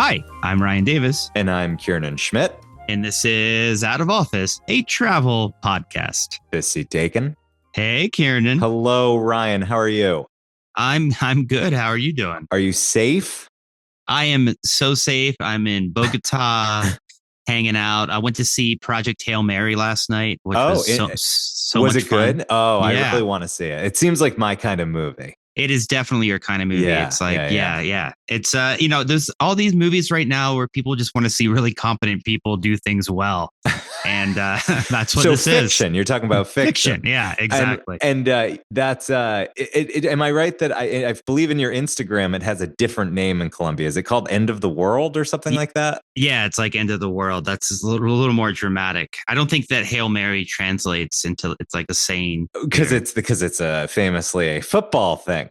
Hi, I'm Ryan Davis. And I'm Kiernan Schmidt. And this is Out of Office, a travel podcast. Bissy Dakin. Hey, Kiernan. Hello, Ryan. How are you? I'm good. How are you doing? Are you safe? I am so safe. I'm in Bogota hanging out. I went to see Project Hail Mary last night, which was so was much it fun. good? Oh, Yeah. I really want to see it. It seems like my kind of movie. It is definitely your kind of movie. Yeah, It's like, yeah. It's, there's all these movies right now where people just want to see really competent people do things well. And that's what so this fiction. is. You're talking about fiction. Yeah, exactly. And that's, am I right that I believe in your Instagram, it has a different name in Colombia. Is it called End of the World or something like that? Yeah, it's like End of the World. That's a little more dramatic. I don't think that Hail Mary translates into it's like a saying. Because it's famously a football thing.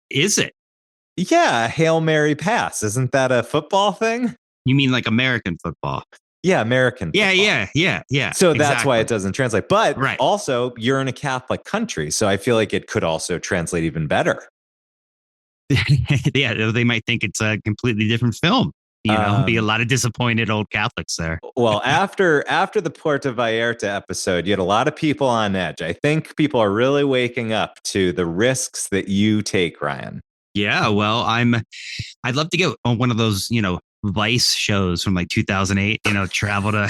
Is it? Yeah, Hail Mary pass. Isn't that a football thing? You mean like American football? Yeah, American football. Yeah. So that's why it doesn't translate. But also, you're in a Catholic country, so I feel like it could also translate even better. Yeah, they might think it's a completely different film. Be a lot of disappointed old Catholics there. Well, after the Puerto Vallarta episode, you had a lot of people on edge. I think people are really waking up to the risks that you take, Ryan. Yeah, well, I'd love to get on one of those, Vice shows from like 2008, travel to.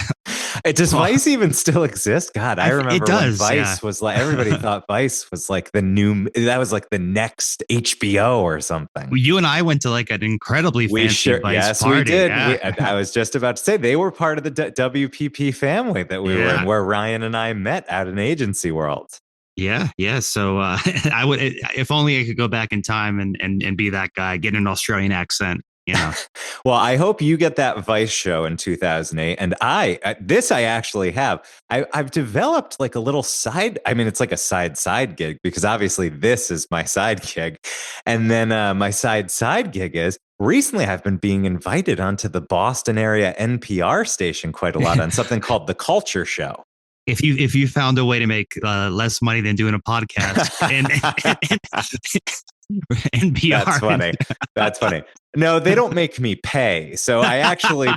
Does Vice even still exist? God, I remember when Vice was like, everybody thought Vice was like the next HBO or something. Well, you and I went to like an incredibly fancy Vice party. We did. Yeah. I was just about to say they were part of the WPP family that we were in, where Ryan and I met out in agency world. Yeah. So I would, if only I could go back in time and be that guy, get an Australian accent. Well, I hope you get that Vice show in 2008. And I actually have. I've developed like a little side. I mean, it's like a side gig because obviously this is my side gig. And then my side gig is recently I've been being invited onto the Boston area NPR station quite a lot on something called The Culture Show. If you found a way to make less money than doing a podcast and NPR. That's funny. No, they don't make me pay. So I actually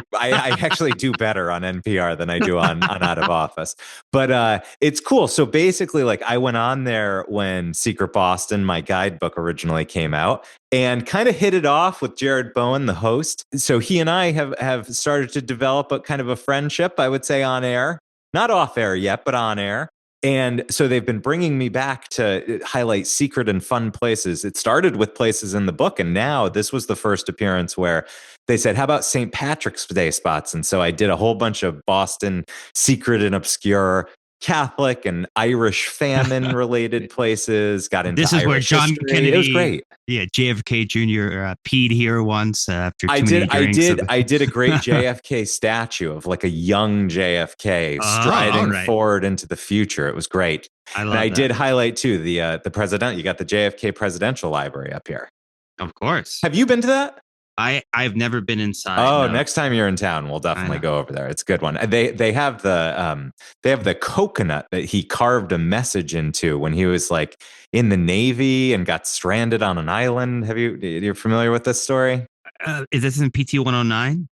do better on NPR than I do on Out of Office. But it's cool. So basically, like I went on there when Secret Boston, my guidebook, originally came out, and kind of hit it off with Jared Bowen, the host. So he and I have started to develop a kind of a friendship, I would say, on air. Not off air yet, but on air. And so they've been bringing me back to highlight secret and fun places. It started with places in the book. And now this was the first appearance where they said, how about St. Patrick's Day spots? And so I did a whole bunch of Boston secret and obscure Catholic and Irish famine related places. Got into this is Irish where John history. Kennedy. It was great. Yeah, JFK Jr. Peed here once after too many drinks. I did a great JFK statue of like a young JFK striding forward into the future. It was great. I did highlight too the president. You got the JFK Presidential Library up here. Of course. Have you been to that? I've never been inside. Oh, no. Next time you're in town, we'll definitely go over there. It's a good one. They have the coconut that he carved a message into when he was like in the Navy and got stranded on an island. You're familiar with this story? Is this in PT 109?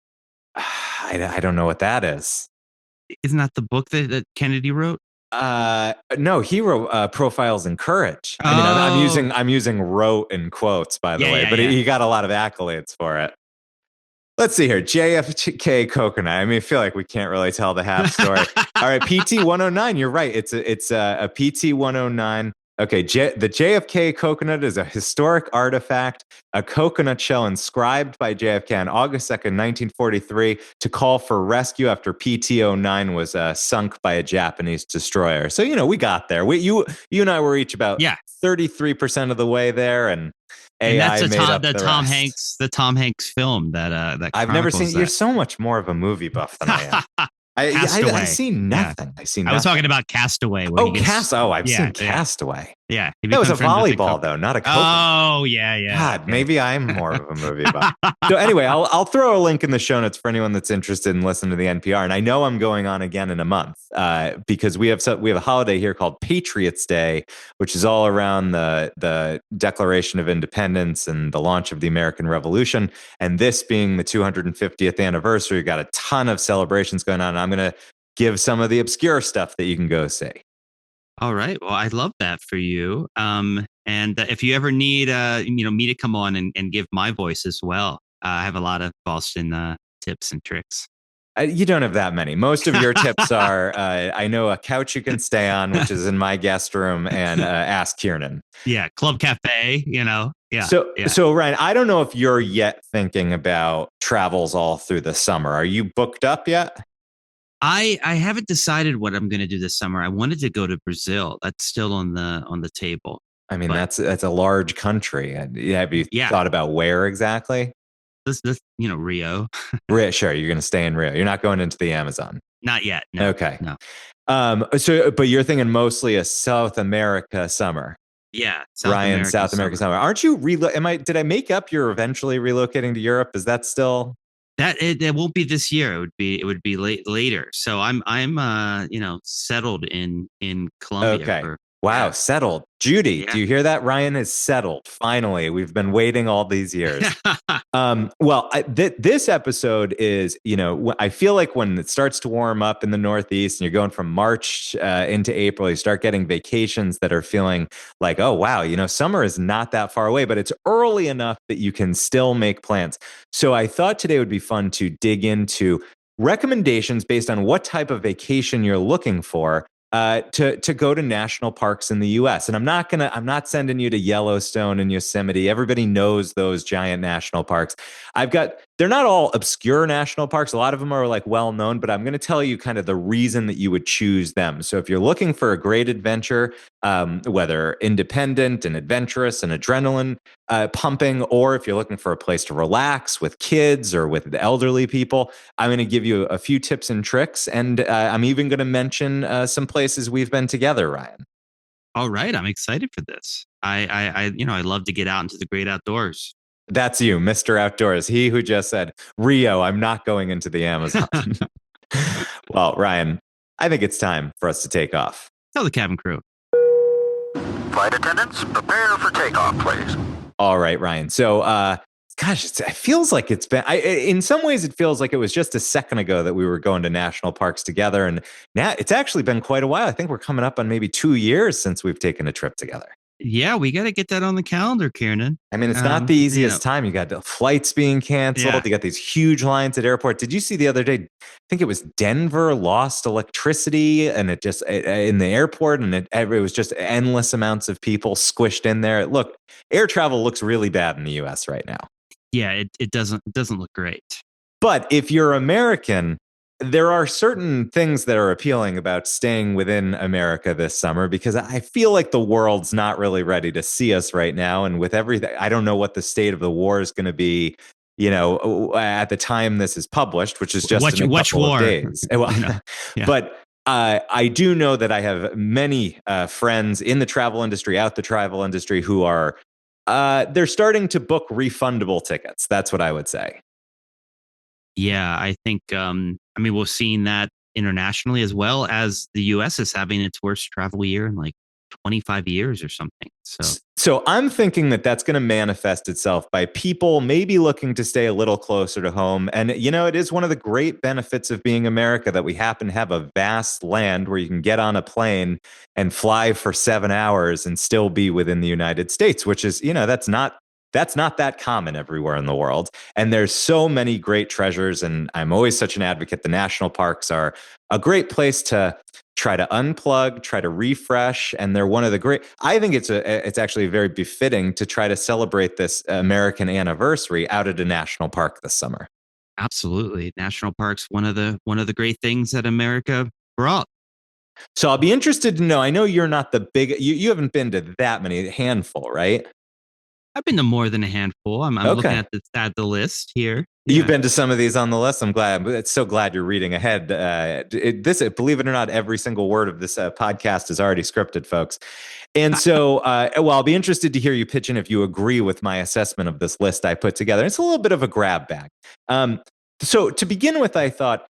I don't know what that is. Isn't that the book that Kennedy wrote? No, he wrote Profiles in Courage. I mean, I'm using wrote in quotes, by the way, but he got a lot of accolades for it. Let's see here. JFK coconut. I mean, I feel like we can't really tell the half story. All right. PT 109. You're right. It's a PT 109. Okay, the JFK coconut is a historic artifact, a coconut shell inscribed by JFK on August 2nd, 1943, to call for rescue after PT-09 was sunk by a Japanese destroyer. So, we got there. You and I were each about 33% of the way there, and AI made up the rest. The Tom Hanks film that I've never seen. You're so much more of a movie buff than I am. I see nothing. I was talking about Castaway. I've seen Castaway. Yeah, he That was a become friends with the volleyball, coach. though, not a coconut. Oh, yeah. God, Okay. maybe I'm more of a movie buff. So anyway, I'll throw a link in the show notes for anyone that's interested in listening to the NPR. And I know I'm going on again in a month because we have a holiday here called Patriots Day, which is all around the Declaration of Independence and the launch of the American Revolution. And this being the 250th anniversary, got a ton of celebrations going on. And I'm going to give some of the obscure stuff that you can go see. All right. Well, I love that for you. And if you ever need, me to come on and give my voice as well, I have a lot of Boston tips and tricks. You don't have that many. Most of your tips are, I know a couch you can stay on, which is in my guest room, and ask Kiernan. Yeah, Club Cafe. Yeah. So Ryan, I don't know if you're yet thinking about travels all through the summer. Are you booked up yet? I haven't decided what I'm going to do this summer. I wanted to go to Brazil. That's still on the table. I mean, that's a large country. Have you thought about where exactly? This Rio. Rio, sure. You're going to stay in Rio. You're not going into the Amazon. Not yet. No. Okay. No. But you're thinking mostly a South America summer. Yeah, South America summer. Aren't you did I make up you're eventually relocating to Europe? Is that still it won't be this year. It would be later. So I'm settled in Colombia. Okay. Wow, settled. Judy, do you hear that? Ryan is settled. Finally, we've been waiting all these years. This episode is, I feel like when it starts to warm up in the Northeast and you're going from March into April, you start getting vacations that are feeling like, oh, wow, summer is not that far away, but it's early enough that you can still make plans. So I thought today would be fun to dig into recommendations based on what type of vacation you're looking for. To go to national parks in the U.S. And I'm not sending you to Yellowstone and Yosemite. Everybody knows those giant national parks. They're not all obscure national parks. A lot of them are like well known, but I'm going to tell you kind of the reason that you would choose them. So if you're looking for a great adventure, whether independent and adventurous and adrenaline pumping, or if you're looking for a place to relax with kids or with the elderly people, I'm going to give you a few tips and tricks. And I'm even going to mention some places we've been together, Ryan. All right. I'm excited for this. I love to get out into the great outdoors. That's you, Mr. Outdoors. He who just said, Rio, I'm not going into the Amazon. Well, Ryan, I think it's time for us to take off. Tell the cabin crew. Flight attendants, prepare for takeoff, please. All right, Ryan. So, it feels like it's been, in some ways, it feels like it was just a second ago that we were going to national parks together. And now it's actually been quite a while. I think we're coming up on maybe 2 years since we've taken a trip together. Yeah, we got to get that on the calendar, Kiernan. I mean, it's not the easiest time. You got the flights being canceled. Yeah. You got these huge lines at airport. Did you see the other day? I think it was Denver lost electricity, and it just in the airport, and it was just endless amounts of people squished in there. Look, air travel looks really bad in the U.S. right now. Yeah, it doesn't look great. But if you're American, there are certain things that are appealing about staying within America this summer, because I feel like the world's not really ready to see us right now. And with everything, I don't know what the state of the war is going to be, at the time this is published, which is just in a couple of days. Well, yeah. But I do know that I have many friends in the travel industry, who are they're starting to book refundable tickets. That's what I would say. Yeah, I think, we're seeing that internationally, as well as the U.S. is having its worst travel year in like 25 years or something. So I'm thinking that that's going to manifest itself by people maybe looking to stay a little closer to home. And, it is one of the great benefits of being America that we happen to have a vast land where you can get on a plane and fly for 7 hours and still be within the United States, which is, that's not that common everywhere in the world. And there's so many great treasures. And I'm always such an advocate. The national parks are a great place to try to unplug, try to refresh. And they're one of the great, I think it's actually very befitting to try to celebrate this American anniversary out at a national park this summer. Absolutely. National parks, one of the great things that America brought. So I'll be interested to know, I know you're not the big, you haven't been to that many, handful, right? I've been to more than a handful. I'm looking Okay. at the list here. You've Yeah. been to some of these on the list. I'm glad. It's so glad you're reading ahead. Believe it or not, every single word of this podcast is already scripted, folks. And so, well, I'll be interested to hear you pitch in if you agree with my assessment of this list I put together. It's a little bit of a grab bag. So to begin with, I thought,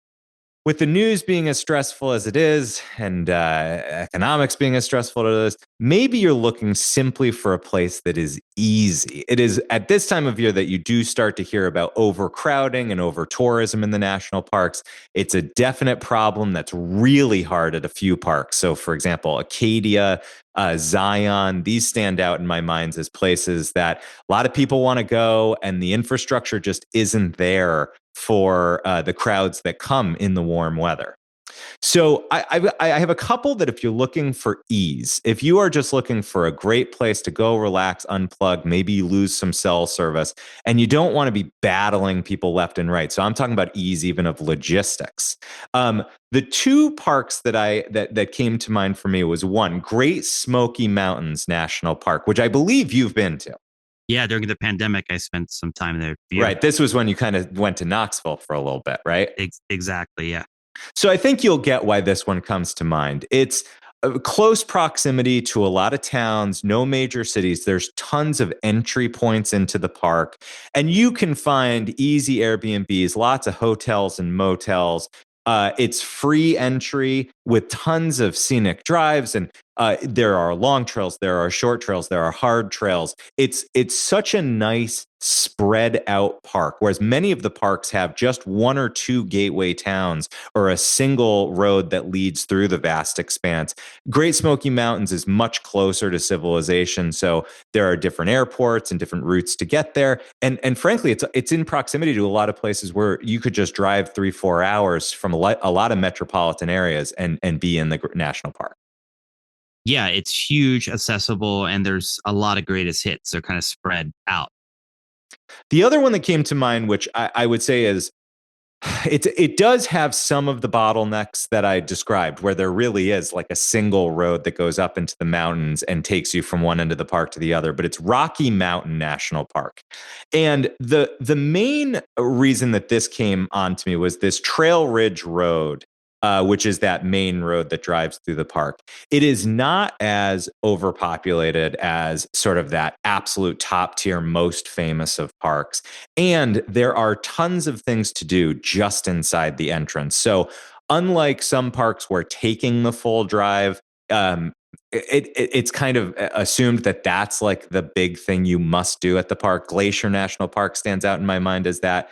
with the news being as stressful as it is and economics being as stressful as it is, maybe you're looking simply for a place that is easy. It is at this time of year that you do start to hear about overcrowding and over tourism in the national parks. It's a definite problem that's really hard at a few parks. So, for example, Acadia, Zion, these stand out in my mind as places that a lot of people want to go, and the infrastructure just isn't there for the crowds that come in the warm weather. So I have a couple that if you're looking for ease, if you are just looking for a great place to go, relax, unplug, maybe you lose some cell service, and you don't want to be battling people left and right. So I'm talking about ease even of logistics. The two parks that came to mind for me was one, Great Smoky Mountains National Park, which I believe you've been to. Yeah, during the pandemic, I spent some time there. Yeah. Right. This was when you kind of went to Knoxville for a little bit, right? Exactly. Yeah. So I think you'll get why this one comes to mind. It's a close proximity to a lot of towns, no major cities. There's tons of entry points into the park, and you can find easy Airbnbs, lots of hotels and motels. It's free entry with tons of scenic drives, and there are long trails, there are short trails, there are hard trails. It's such a nice spread out park, whereas many of the parks have just one or two gateway towns or a single road that leads through the vast expanse. Great Smoky Mountains is much closer to civilization, so there are different airports and different routes to get there. And frankly, it's in proximity to a lot of places where you could just drive 3-4 hours from a lot of metropolitan areas and be in the national park. Yeah, it's huge, accessible, and there's a lot of greatest hits. They're kind of spread out. The other one that came to mind, which I would say is it does have some of the bottlenecks that I described, where there really is like a single road that goes up into the mountains and takes you from one end of the park to the other. But it's Rocky Mountain National Park, and the main reason that this came on to me was this Trail Ridge Road. Which is that main road that drives through the park. It is not as overpopulated as sort of that absolute top tier, most famous of parks. And there are tons of things to do just inside the entrance. So, unlike some parks where taking the full drive, it's kind of assumed that that's like the big thing you must do at the park. Glacier National Park stands out in my mind as that.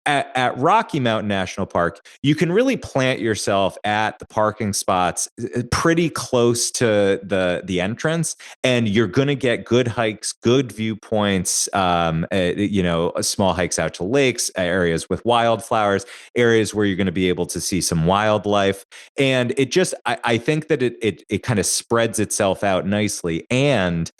At Rocky Mountain National Park, you can really plant yourself at the parking spots pretty close to the entrance, and you're going to get good hikes, good viewpoints, small hikes out to lakes, areas with wildflowers, areas where you're going to be able to see some wildlife. And it just, I think that it kind of spreads itself out nicely. And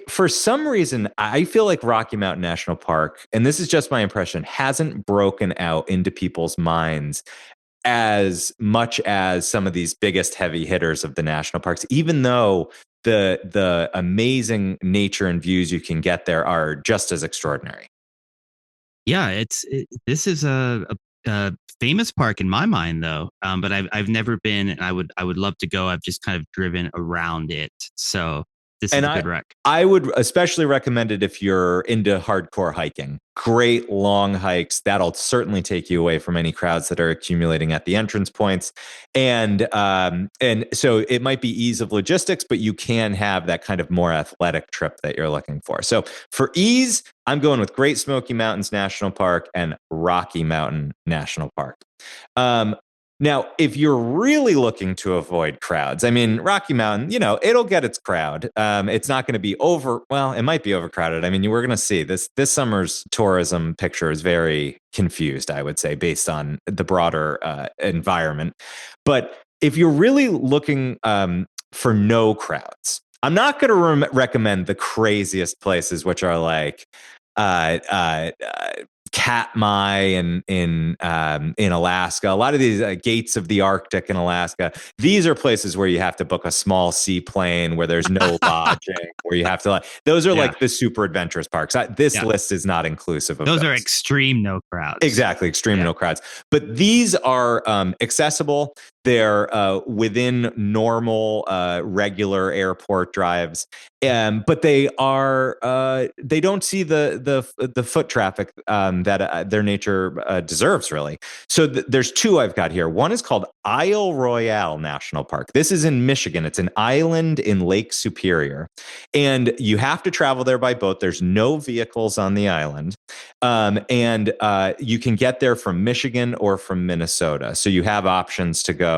for some reason, I feel like Rocky Mountain National Park, and this is just my impression, hasn't broken out into people's minds as much as some of these biggest heavy hitters of the national parks, even though the amazing nature and views you can get there are just as extraordinary. Yeah, this is a famous park in my mind, though. But I've never been, and I would love to go. I've just kind of driven around it, so this is a good rec. I would especially recommend it if you're into hardcore hiking. Great long hikes. That'll certainly take you away from any crowds that are accumulating at the entrance points. And so it might be ease of logistics, but you can have that kind of more athletic trip that you're looking for. So for ease, I'm going with Great Smoky Mountains National Park and Rocky Mountain National Park. Now, if you're really looking to avoid crowds, I mean, Rocky Mountain, it'll get its crowd. It's not going to be it might be overcrowded. I mean, we're going to see this summer's tourism picture is very confused, I would say, based on the broader environment. But if you're really looking for no crowds, I'm not going to recommend the craziest places, which are like Katmai in Alaska, a lot of these gates of the Arctic in Alaska. These are places where you have to book a small seaplane, where there's no lodging, where you have to. Those are Yeah. like the super adventurous parks. This Yeah. list is not inclusive of those. Are extreme no crowds. Exactly, extreme no crowds. But these are accessible. They're within normal, regular airport drives, but they don't see the foot traffic that their nature deserves, really. So there's two I've got here. One is called Isle Royale National Park. This is in Michigan. It's an island in Lake Superior, and you have to travel there by boat. There's no vehicles on the island, and you can get there from Michigan or from Minnesota. So you have options to go,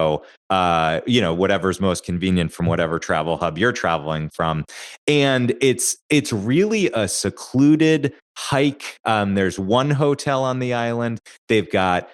whatever's most convenient from whatever travel hub you're traveling from. And it's really a secluded hike. There's one hotel on the island. They've got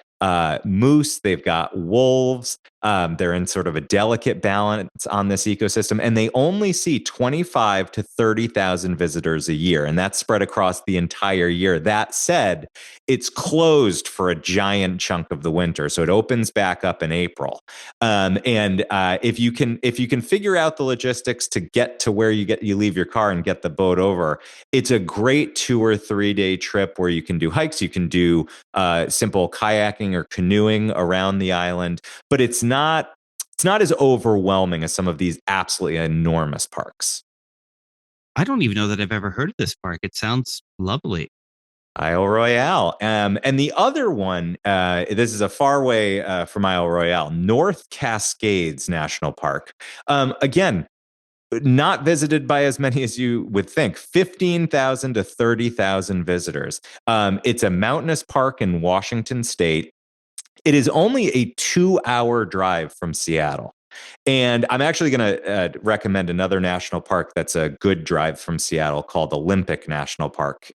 moose, they've got wolves. They're in sort of a delicate balance on this ecosystem, and they only see 25 to 30,000 visitors a year, and that's spread across the entire year. That said, it's closed for a giant chunk of the winter, so it opens back up in April. And if you can figure out the logistics to get to where you leave your car and get the boat over, it's a great 2 or 3 day trip where you can do hikes, you can do simple kayaking or canoeing around the island, but it's not as overwhelming as some of these absolutely enormous parks. I don't even know that I've ever heard of this park. It sounds lovely. Isle Royale. And the other one, this is a far way from Isle Royale, North Cascades National Park. Again, not visited by as many as you would think, 15,000 to 30,000 visitors. It's a mountainous park in Washington State. It is only a 2-hour drive from Seattle. And I'm actually going to recommend another national park that's a good drive from Seattle called Olympic National Park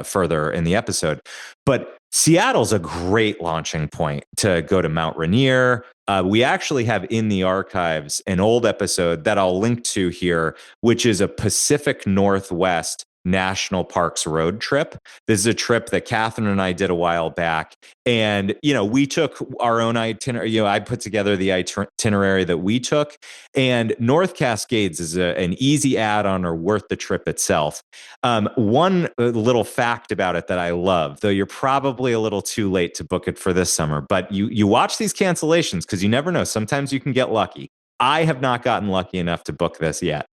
further in the episode. But Seattle's a great launching point to go to Mount Rainier. We actually have in the archives an old episode that I'll link to here, which is a Pacific Northwest National Parks road trip. This is a trip that Catherine and I did a while back. And, we took our own itinerary. I put together the itinerary that we took. And North Cascades is an easy add-on or worth the trip itself. One little fact about it that I love, though you're probably a little too late to book it for this summer, but you watch these cancellations because you never know. Sometimes you can get lucky. I have not gotten lucky enough to book this yet.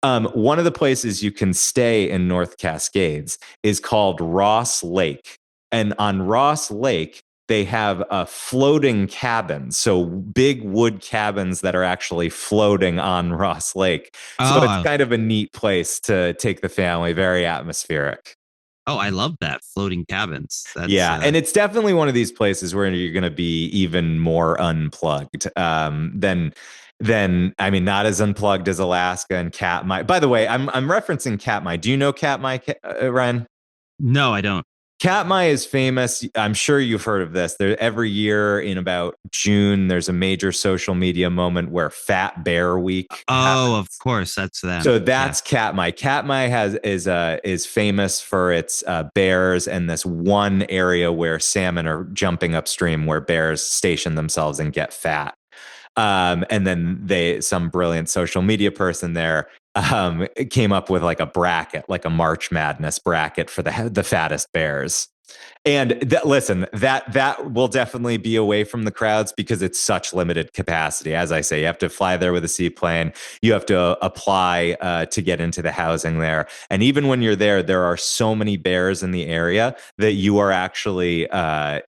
One of the places you can stay in North Cascades is called Ross Lake. And on Ross Lake, they have floating cabins. So big wood cabins that are actually floating on Ross Lake. So it's kind of a neat place to take the family, very atmospheric. Oh, I love that. Floating cabins. And it's definitely one of these places where you're going to be even more unplugged than I mean, not as unplugged as Alaska and Katmai. By the way, I'm referencing Katmai. Do you know Katmai, Ryan? No, I don't. Katmai is famous. I'm sure you've heard of this. Every year in about June, there's a major social media moment where Fat Bear Week. Oh, of course, that's them. So that's Katmai. Katmai is famous for its bears and this one area where salmon are jumping upstream, where bears station themselves and get fat. And then some brilliant social media person there came up with like a bracket, like a March Madness bracket for the fattest bears. And that will definitely be away from the crowds because it's such limited capacity. As I say, you have to fly there with a seaplane. You have to apply to get into the housing there. And even when you're there are so many bears in the area that you are actually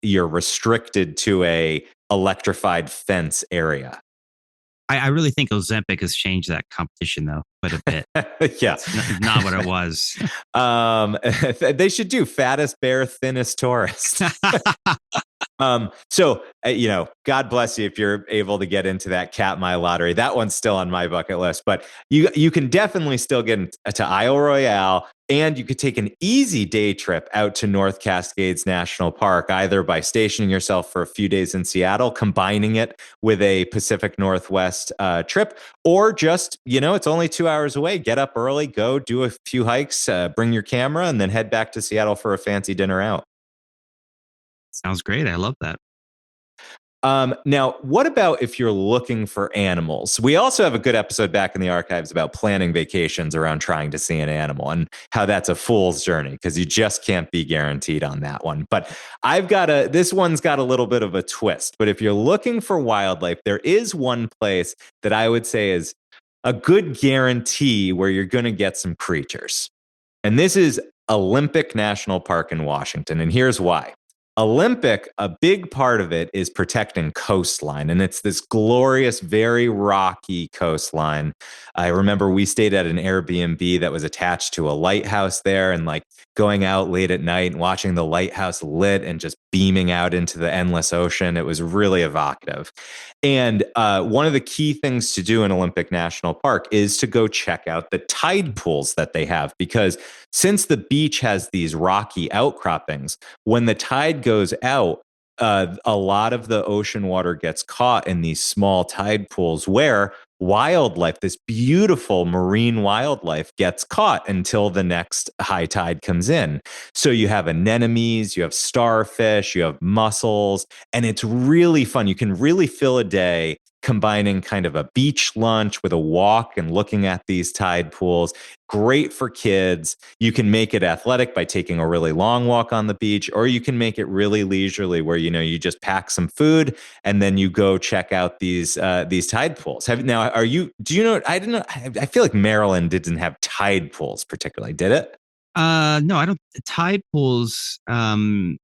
you're restricted to a electrified fence area. I really think Ozempic has changed that competition, though, quite a bit. Yeah. It's not what it was. They should do fattest bear, thinnest tourist. So, God bless you if you're able to get into that Katmai lottery. That one's still on my bucket list, but you can definitely still get to Isle Royale, and you could take an easy day trip out to North Cascades National Park, either by stationing yourself for a few days in Seattle, combining it with a Pacific Northwest trip, or just, it's only 2 hours away. Get up early, go do a few hikes, bring your camera, and then head back to Seattle for a fancy dinner out. Sounds great. I love that. Now, what about if you're looking for animals? We also have a good episode back in the archives about planning vacations around trying to see an animal and how that's a fool's journey because you just can't be guaranteed on that one. But this one's got a little bit of a twist. But if you're looking for wildlife, there is one place that I would say is a good guarantee where you're going to get some creatures. And this is Olympic National Park in Washington. And here's why. Olympic, a big part of it is protecting coastline, and it's this glorious, very rocky coastline. I remember we stayed at an Airbnb that was attached to a lighthouse there, and like going out late at night and watching the lighthouse lit and just beaming out into the endless ocean. It was really evocative. And one of the key things to do in Olympic National Park is to go check out the tide pools that they have, because since the beach has these rocky outcroppings, when the tide goes out, a lot of the ocean water gets caught in these small tide pools where wildlife, this beautiful marine wildlife, gets caught until the next high tide comes in. So you have anemones, you have starfish, you have mussels, and it's really fun. You can really fill a day combining kind of a beach lunch with a walk and looking at these tide pools. Great for kids. You can make it athletic by taking a really long walk on the beach, or you can make it really leisurely where, you just pack some food and then you go check out these tide pools. Do you know, I didn't know, I feel like Maryland didn't have tide pools particularly, did it? No, I don't. Tide pools, no,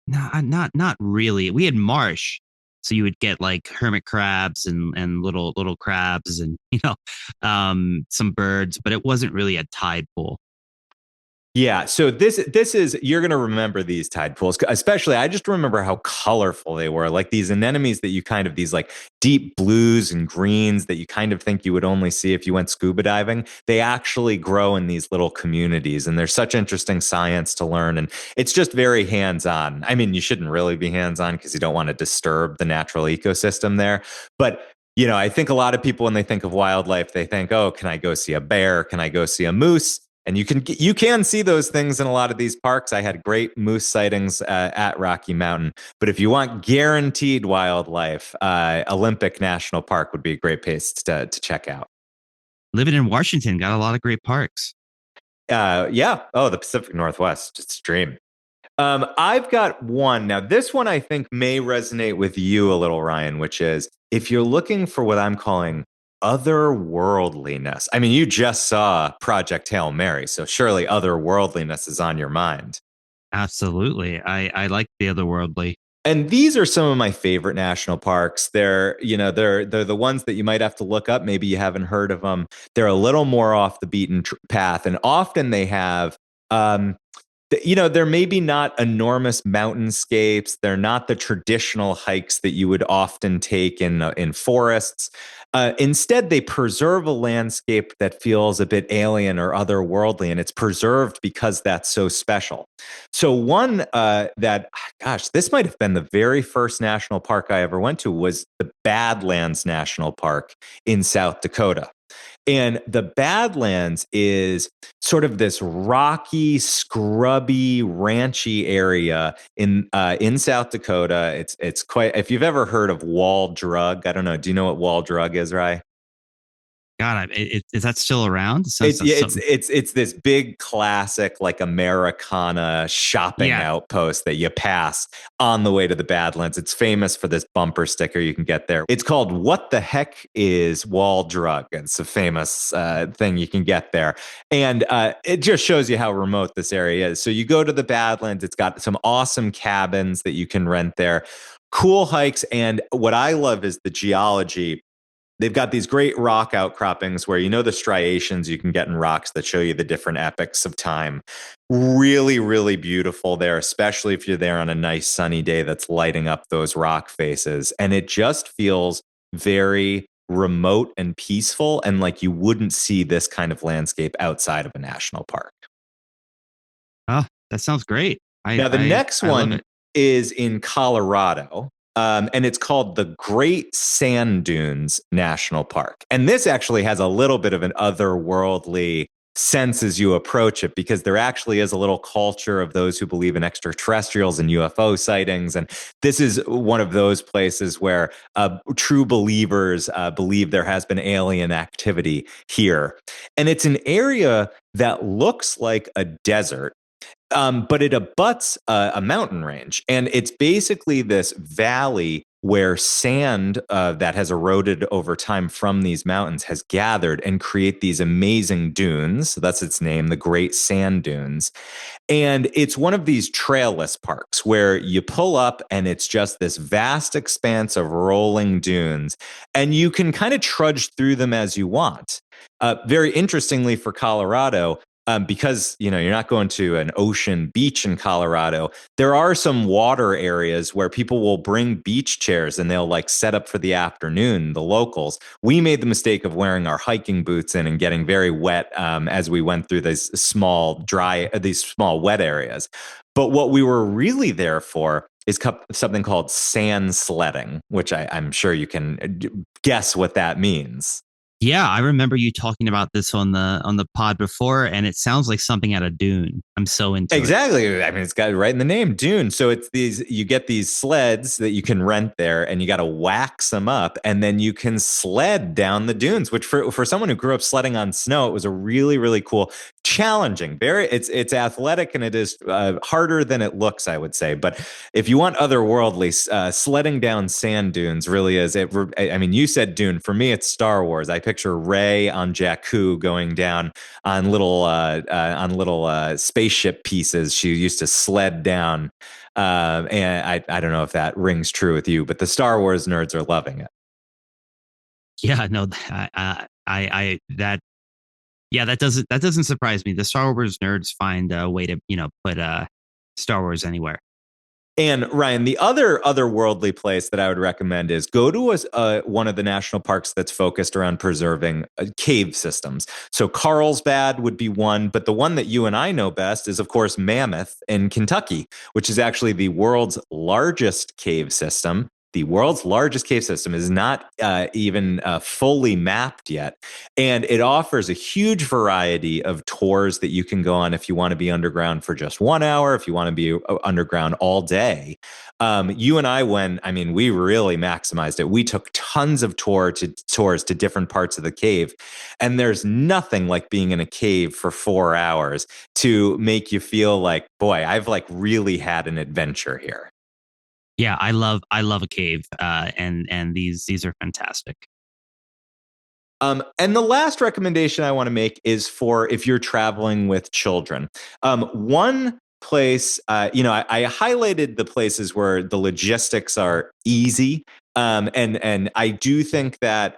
not really. We had marsh, so you would get like hermit crabs and little crabs and some birds, but it wasn't really a tide pool. Yeah, so this is, you're going to remember these tide pools, especially I just remember how colorful they were, like these anemones that you kind of, these like deep blues and greens that you kind of think you would only see if you went scuba diving. They actually grow in these little communities, and there's such interesting science to learn, and it's just very hands-on. I mean, you shouldn't really be hands-on because you don't want to disturb the natural ecosystem there, but I think a lot of people, when they think of wildlife, they think, oh, can I go see a bear? Can I go see a moose? And you can see those things in a lot of these parks. I had great moose sightings at Rocky Mountain. But if you want guaranteed wildlife, Olympic National Park would be a great place to check out. Living in Washington, got a lot of great parks. Yeah. Oh, the Pacific Northwest, it's a dream. I've got one. Now, this one I think may resonate with you a little, Ryan, which is if you're looking for what I'm calling otherworldliness. I mean, you just saw Project Hail Mary, so surely otherworldliness is on your mind. Absolutely. I like the otherworldly. And these are some of my favorite national parks. They're the ones that you might have to look up. Maybe you haven't heard of them. They're a little more off the beaten path, and often they have they're maybe not enormous mountainscapes. They're not the traditional hikes that you would often take in forests. Instead, they preserve a landscape that feels a bit alien or otherworldly, and it's preserved because that's so special. So one this might have been the very first national park I ever went to was the Badlands National Park in South Dakota. And the Badlands is sort of this rocky, scrubby, ranchy area in South Dakota. It's quite. If you've ever heard of Wall Drug, I don't know. Do you know what Wall Drug is, Rye? God, is that still around? It's this big classic like Americana shopping outpost that you pass on the way to the Badlands. It's famous for this bumper sticker you can get there. It's called "What the Heck is Wall Drug?" It's a famous thing you can get there, and it just shows you how remote this area is. So you go to the Badlands. It's got some awesome cabins that you can rent there, cool hikes, and what I love is the geology. They've got these great rock outcroppings where the striations you can get in rocks that show you the different epochs of time. Really, really beautiful there, especially if you're there on a nice sunny day that's lighting up those rock faces. And it just feels very remote and peaceful, and like you wouldn't see this kind of landscape outside of a national park. Oh, that sounds great. Now, the next one is in Colorado. And it's called the Great Sand Dunes National Park. And this actually has a little bit of an otherworldly sense as you approach it, because there actually is a little culture of those who believe in extraterrestrials and UFO sightings. And this is one of those places where true believers believe there has been alien activity here. And it's an area that looks like a desert, but it abuts a mountain range. And it's basically this valley where sand that has eroded over time from these mountains has gathered and create these amazing dunes. So that's its name, the Great Sand Dunes. And it's one of these trailless parks where you pull up and it's just this vast expanse of rolling dunes, and you can kind of trudge through them as you want. Very interestingly for Colorado, because you're not going to an ocean beach in Colorado, there are some water areas where people will bring beach chairs and they'll like set up for the afternoon. The locals, we made the mistake of wearing our hiking boots in and getting very wet as we went through these small wet areas. But what we were really there for is something called sand sledding, which I'm sure you can guess what that means. Yeah, I remember you talking about this on the pod before, and it sounds like something out of Dune. I'm so into it. Exactly. I mean, it's got it right in the name, Dune. So it's you get these sleds that you can rent there, and you got to wax them up, and then you can sled down the dunes, which for someone who grew up sledding on snow, it was a really, really cool, challenging. It's athletic, and it is harder than it looks, I would say. But if you want otherworldly, sledding down sand dunes really is it. I mean, you said Dune. For me, it's Star Wars. I picture Rey on Jakku going down on little spaceship pieces. She used to sled down, and I don't know if that rings true with you, but the Star Wars nerds are loving it. Yeah, no, that doesn't surprise me. The Star Wars nerds find a way to put Star Wars anywhere. And Ryan, the other otherworldly place that I would recommend is go to one of the national parks that's focused around preserving cave systems. So Carlsbad would be one, but the one that you and I know best is, of course, Mammoth in Kentucky, which is actually the world's largest cave system. The world's largest cave system is not even fully mapped yet. And it offers a huge variety of tours that you can go on if you want to be underground for just 1 hour, if you want to be underground all day. You and I went, I mean, we really maximized it. We took tons of tours to different parts of the cave. And there's nothing like being in a cave for 4 hours to make you feel like, boy, I've like really had an adventure here. Yeah, I love a cave, and these are fantastic. And the last recommendation I want to make is for if you're traveling with children. One place, I highlighted the places where the logistics are easy, and I do think that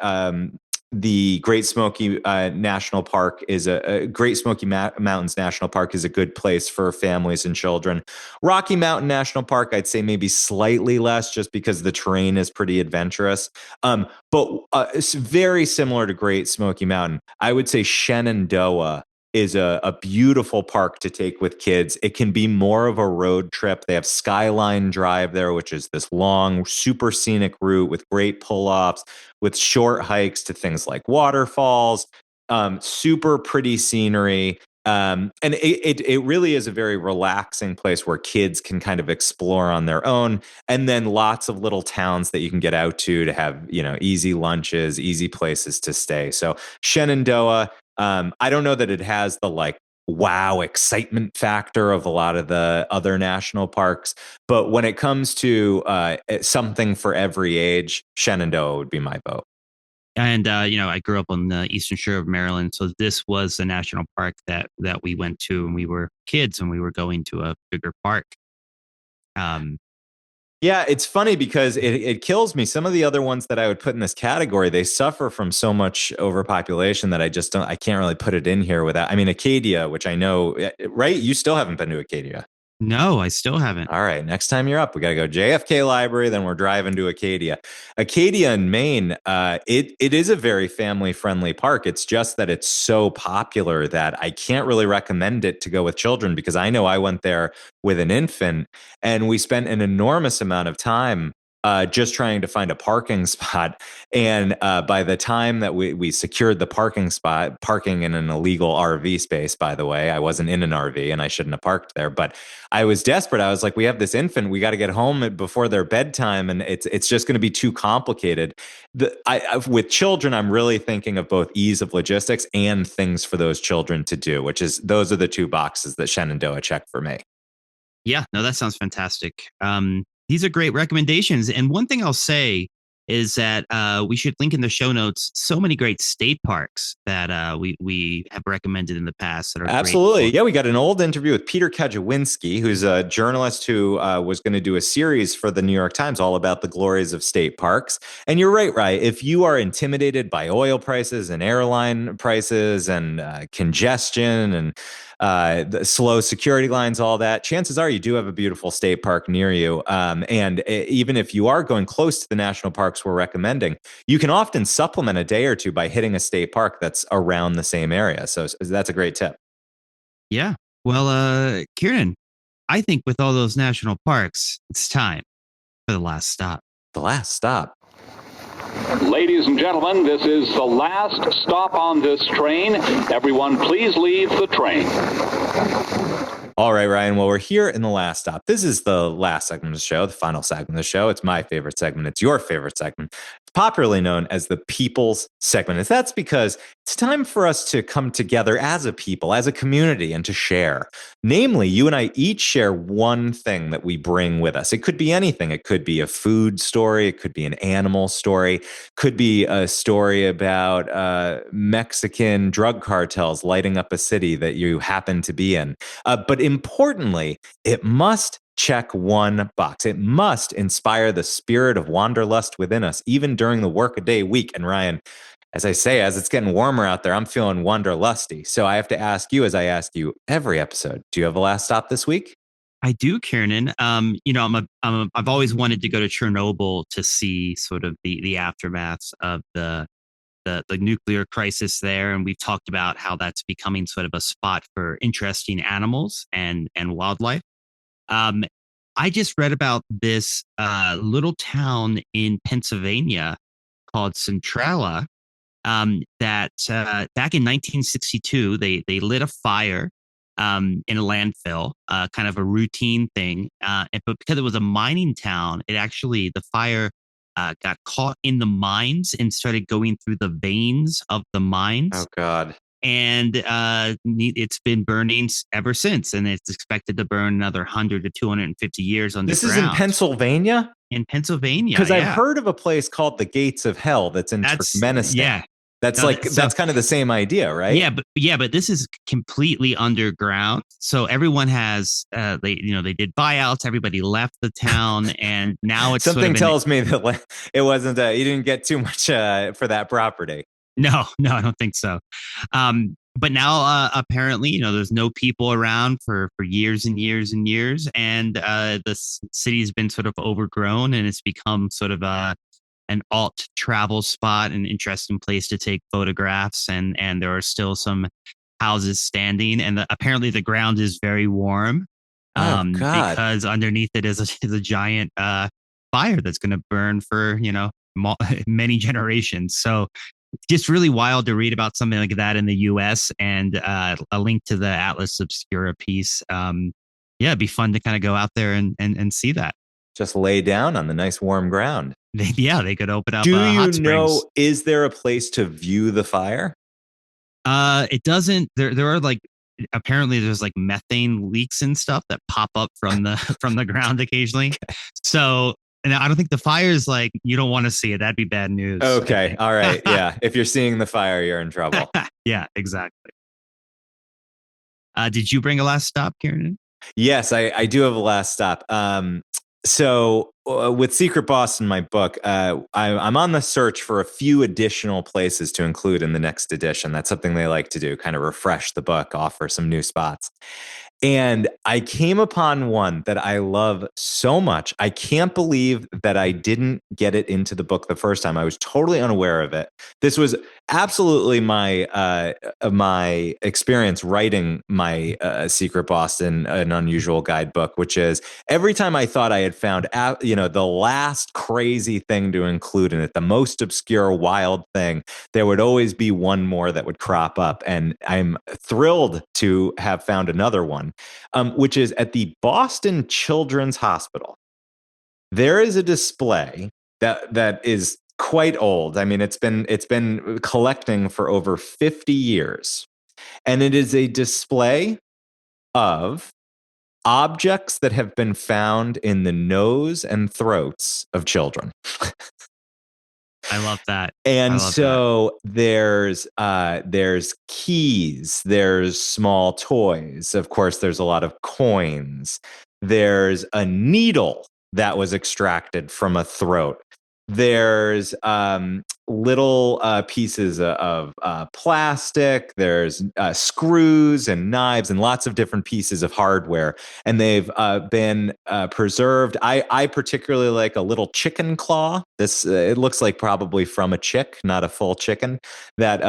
the Great Smoky National Park is a Great Smoky Mountains National Park is a good place for families and children. Rocky Mountain National Park, I'd say maybe slightly less, just because the terrain is pretty adventurous. But it's very similar to Great Smoky Mountain. I would say Shenandoah is a beautiful park to take with kids. It can be more of a road trip. They have Skyline Drive there, which is this long, super scenic route with great pull-offs, with short hikes to things like waterfalls, super pretty scenery. And it really is a very relaxing place where kids can kind of explore on their own. And then lots of little towns that you can get out to have, easy lunches, easy places to stay. So Shenandoah, I don't know that it has the like wow excitement factor of a lot of the other national parks, but when it comes to something for every age, Shenandoah would be my vote. And I grew up on the eastern shore of Maryland, so this was the national park that we went to when we were kids, and we were going to a bigger park. Yeah, it's funny because it kills me. Some of the other ones that I would put in this category, they suffer from so much overpopulation that I can't really put it in here without, I mean, Acadia, which I know, right? You still haven't been to Acadia. No, I still haven't. All right. Next time you're up, we got to go JFK Library. Then we're driving to Acadia. Acadia in Maine, it is a very family friendly park. It's just that it's so popular that I can't really recommend it to go with children, because I know I went there with an infant and we spent an enormous amount of time just trying to find a parking spot. And by the time that we secured the parking spot, parking in an illegal RV space, by the way, I wasn't in an RV and I shouldn't have parked there, but I was desperate. I was like, we have this infant, we got to get home before their bedtime, and it's just going to be too complicated. With children, I'm really thinking of both ease of logistics and things for those children to do, those are the two boxes that Shenandoah check for me. Yeah, no, that sounds fantastic. These are great recommendations. And one thing I'll say is that we should link in the show notes so many great state parks that we have recommended in the past that are absolutely great. Yeah, we got an old interview with Peter Kujawinski, who's a journalist who was going to do a series for the New York Times all about the glories of state parks. And you're right, Ryan. If you are intimidated by oil prices and airline prices and congestion and the slow security lines, all that, chances are you do have a beautiful state park near you. And even if you are going close to the national parks we're recommending, you can often supplement a day or two by hitting a state park that's around the same area. So that's a great tip. Yeah. Well, Kiernan, I think with all those national parks, it's time for the last stop. The last stop. Ladies and gentlemen, this is the last stop on this train. Everyone, please leave the train. All right, Ryan. Well, we're here in the last stop. This is the last segment of the show, the final segment of the show. It's my favorite segment. It's your favorite segment. It's popularly known as the People's Segment. And that's because it's time for us to come together as a people, as a community, and to share. Namely, you and I each share one thing that we bring with us. It could be anything. It could be a food story. It could be an animal story. Could be a story about Mexican drug cartels lighting up a city that you happen to be in. But importantly, it must check one box. It must inspire the spirit of wanderlust within us, even during the workaday week. And Ryan, as I say, as it's getting warmer out there, I'm feeling wanderlusty. So I have to ask you, as I ask you every episode, do you have a last stop this week? I do, Kiernan. I've always wanted to go to Chernobyl to see sort of the aftermaths of the nuclear crisis there, and we've talked about how that's becoming sort of a spot for interesting animals and wildlife. I just read about this little town in Pennsylvania called Centrala. That back in 1962 they lit a fire in a landfill, kind of a routine thing. But because it was a mining town, the fire got caught in the mines and started going through the veins of the mines. Oh, God. And it's been burning ever since, and it's expected to burn another 100 to 250 years underground. This is in Pennsylvania? In Pennsylvania, because I've heard of a place called the Gates of Hell that's in Turkmenistan. Yeah. That's kind of the same idea, right? But this is completely underground. So everyone has they did buyouts. Everybody left the town, and now it's something tells me that it wasn't. You didn't get too much for that property. No, I don't think so. But now apparently, there's no people around for years and years and years, and the city's been sort of overgrown, and it's become sort of an alt travel spot, an interesting place to take photographs, and there are still some houses standing, and apparently the ground is very warm. Because underneath it is a giant fire that's going to burn for many generations. So it's just really wild to read about something like that in the U.S. and a link to the Atlas Obscura piece. It'd be fun to kind of go out there and see that. Just lay down on the nice warm ground. They could open up. Do hot you know, springs. is there a place to view the fire? It doesn't. There are apparently there's methane leaks and stuff that pop up from the ground occasionally. So, and I don't think the fire is you don't want to see it. That'd be bad news. Okay. All right. Yeah. If you're seeing the fire, you're in trouble. Yeah, exactly. Did you bring a last stop, Kiernan? Yes, I do have a last stop. So with Secret Boston, my book, I'm on the search for a few additional places to include in the next edition. That's something they like to do, kind of refresh the book, offer some new spots. And I came upon one that I love so much. I can't believe that I didn't get it into the book the first time. I was totally unaware of it. This was absolutely my experience writing my Secret Boston, an unusual guidebook, which is every time I thought I had found the last crazy thing to include in it, the most obscure, wild thing, there would always be one more that would crop up. And I'm thrilled to have found another one, which is at the Boston Children's Hospital. There is a display that is quite old. I mean, it's been collecting for over 50 years. And it is a display of objects that have been found in the nose and throats of children. I love that. And so there's keys, there's small toys. Of course, there's a lot of coins. There's a needle that was extracted from a throat. There's little pieces of plastic. There's screws and knives and lots of different pieces of hardware. And they've been preserved. I particularly like a little chicken claw. This it looks like probably from a chick, not a full chicken, that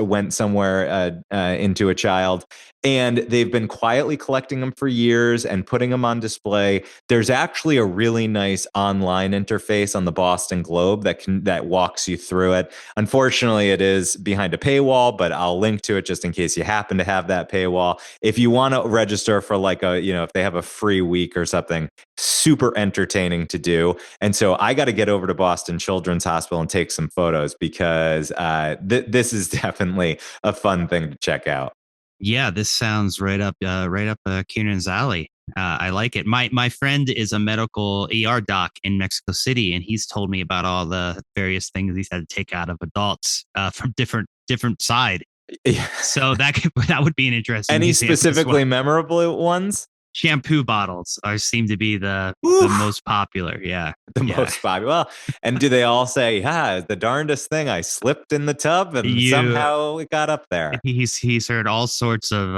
went somewhere into a child. And they've been quietly collecting them for years and putting them on display. There's actually a really nice online interface on the Boston Globe that walks you through it. Unfortunately, it is behind a paywall, but I'll link to it just in case you happen to have that paywall. If you want to register for if they have a free week or something, super entertaining to do. And so I got to get over to Boston Children's Hospital and take some photos because this is definitely a fun thing to check out. Yeah, this sounds right up Kiernan's alley. I like it. My friend is a medical ER doc in Mexico City, and he's told me about all the various things he's had to take out of adults from different side. Yeah. So that would be an interesting. Any specifically memorable ones? Shampoo bottles seem to be the most popular. Yeah. Most popular. Well, and do they all say, the darndest thing, I slipped in the tub and somehow it got up there? He's heard all sorts of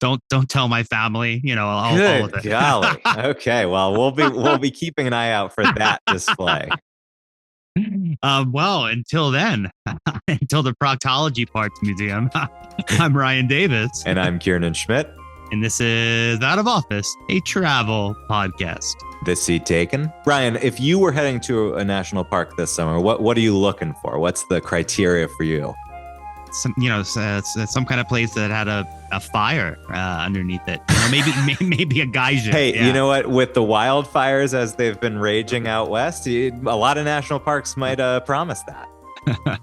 don't tell my family, all of it. Golly. Okay. Well, we'll be keeping an eye out for that display. Well, until then, until the Proctology Parts Museum, I'm Ryan Davis. And I'm Kiernan Schmidt. And this is Out of Office, a travel podcast. This seat taken. Brian, if you were heading to a national park this summer, what are you looking for? What's the criteria for you? Some kind of place that had a fire underneath it. Maybe a geyser. Hey, you know what? With the wildfires as they've been raging out west, a lot of national parks might promise that.